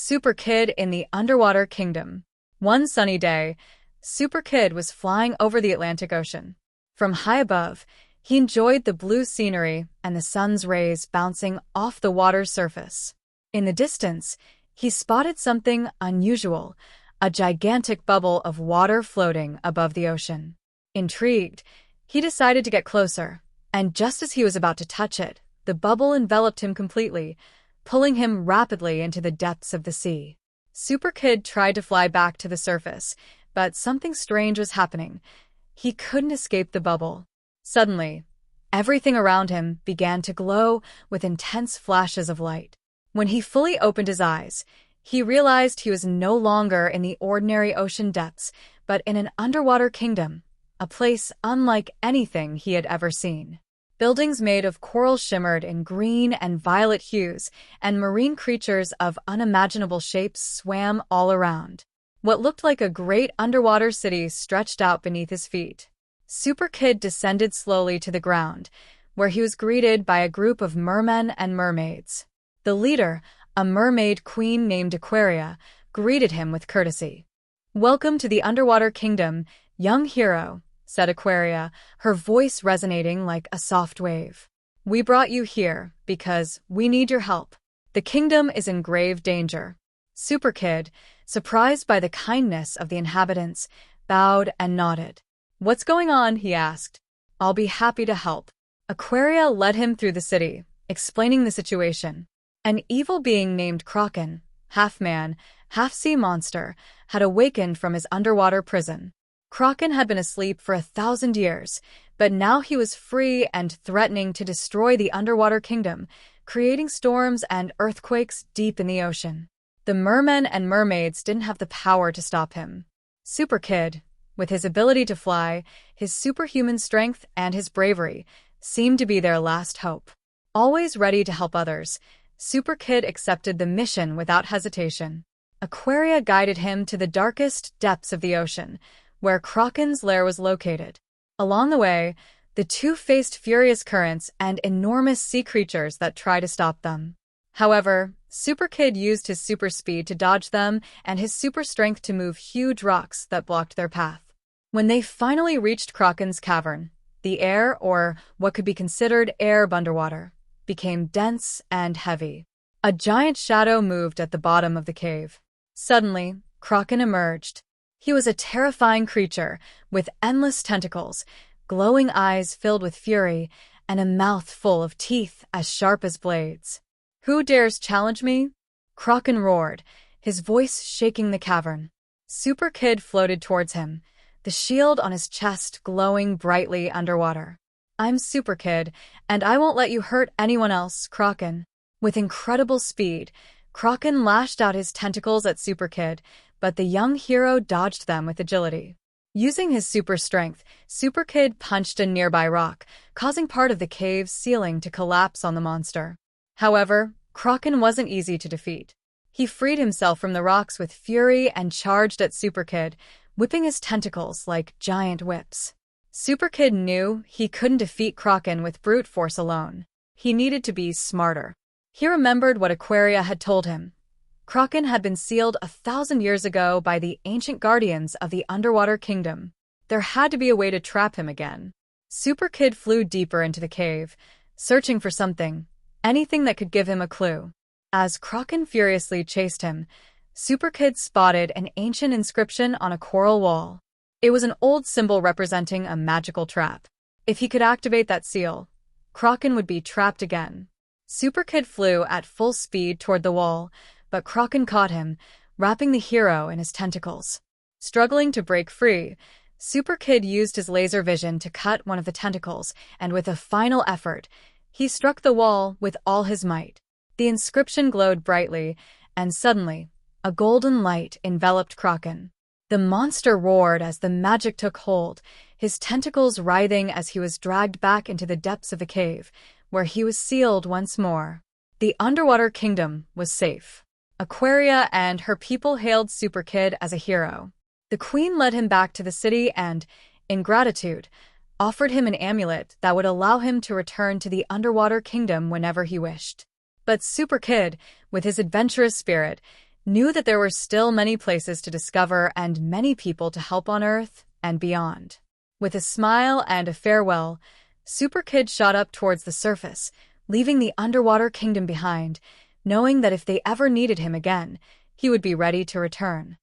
SuperKid in the Underwater Kingdom. One sunny day, SuperKid was flying over the Atlantic Ocean. From high above, he enjoyed the blue scenery and the sun's rays bouncing off the water's surface. In the distance, he spotted something unusual, a gigantic bubble of water floating above the ocean. Intrigued, he decided to get closer, and just as he was about to touch it, the bubble enveloped him completely, pulling him rapidly into the depths of the sea. SuperKid tried to fly back to the surface, but something strange was happening. He couldn't escape the bubble. Suddenly, everything around him began to glow with intense flashes of light. When he fully opened his eyes, he realized he was no longer in the ordinary ocean depths, but in an underwater kingdom, a place unlike anything he had ever seen. Buildings made of coral shimmered in green and violet hues, and marine creatures of unimaginable shapes swam all around. What looked like a great underwater city stretched out beneath his feet. SuperKid descended slowly to the ground, where he was greeted by a group of mermen and mermaids. The leader, a mermaid queen named Aquaria, greeted him with courtesy. "Welcome to the Underwater Kingdom, young hero," said Aquaria, her voice resonating like a soft wave. "We brought you here because we need your help. The kingdom is in grave danger." SuperKid, surprised by the kindness of the inhabitants, bowed and nodded. "What's going on?" he asked. "I'll be happy to help." Aquaria led him through the city, explaining the situation. An evil being named Krakon, half-man, half-sea monster, had awakened from his underwater prison. Krakon had been asleep for 1,000 years, but now he was free and threatening to destroy the underwater kingdom, creating storms and earthquakes deep in the ocean. The mermen and mermaids didn't have the power to stop him. SuperKid, with his ability to fly, his superhuman strength, and his bravery, seemed to be their last hope. Always ready to help others, SuperKid accepted the mission without hesitation. Aquaria guided him to the darkest depths of the ocean, where Krakon's lair was located. Along the way, the two faced furious currents and enormous sea creatures that tried to stop them. However, SuperKid used his super speed to dodge them and his super strength to move huge rocks that blocked their path. When they finally reached Krakon's cavern, the air, or what could be considered air underwater, became dense and heavy. A giant shadow moved at the bottom of the cave. Suddenly, Krakon emerged. He was a terrifying creature with endless tentacles, glowing eyes filled with fury, and a mouth full of teeth as sharp as blades. "Who dares challenge me?" Krakon roared, his voice shaking the cavern. SuperKid floated towards him, the shield on his chest glowing brightly underwater. "I'm SuperKid, and I won't let you hurt anyone else, Krakon." With incredible speed, Krakon lashed out his tentacles at SuperKid, but the young hero dodged them with agility. Using his super strength, SuperKid punched a nearby rock, causing part of the cave's ceiling to collapse on the monster. However, Krakon wasn't easy to defeat. He freed himself from the rocks with fury and charged at SuperKid, whipping his tentacles like giant whips. SuperKid knew he couldn't defeat Krakon with brute force alone. He needed to be smarter. He remembered what Aquaria had told him. Krakon had been sealed 1,000 years ago by the ancient guardians of the underwater kingdom. There had to be a way to trap him again. SuperKid flew deeper into the cave, searching for something, anything that could give him a clue. As Krakon furiously chased him, SuperKid spotted an ancient inscription on a coral wall. It was an old symbol representing a magical trap. If he could activate that seal, Krakon would be trapped again. SuperKid flew at full speed toward the wall, but Krakon caught him, wrapping the hero in his tentacles. Struggling to break free, SuperKid used his laser vision to cut one of the tentacles, and with a final effort, he struck the wall with all his might. The inscription glowed brightly, and suddenly, a golden light enveloped Krakon. The monster roared as the magic took hold, his tentacles writhing as he was dragged back into the depths of the cave, where he was sealed once more. The underwater kingdom was safe. Aquaria and her people hailed SuperKid as a hero. The queen led him back to the city and, in gratitude, offered him an amulet that would allow him to return to the underwater kingdom whenever he wished. But SuperKid, with his adventurous spirit, knew that there were still many places to discover and many people to help on Earth and beyond. With a smile and a farewell, SuperKid shot up towards the surface, leaving the underwater kingdom behind, knowing that if they ever needed him again, he would be ready to return.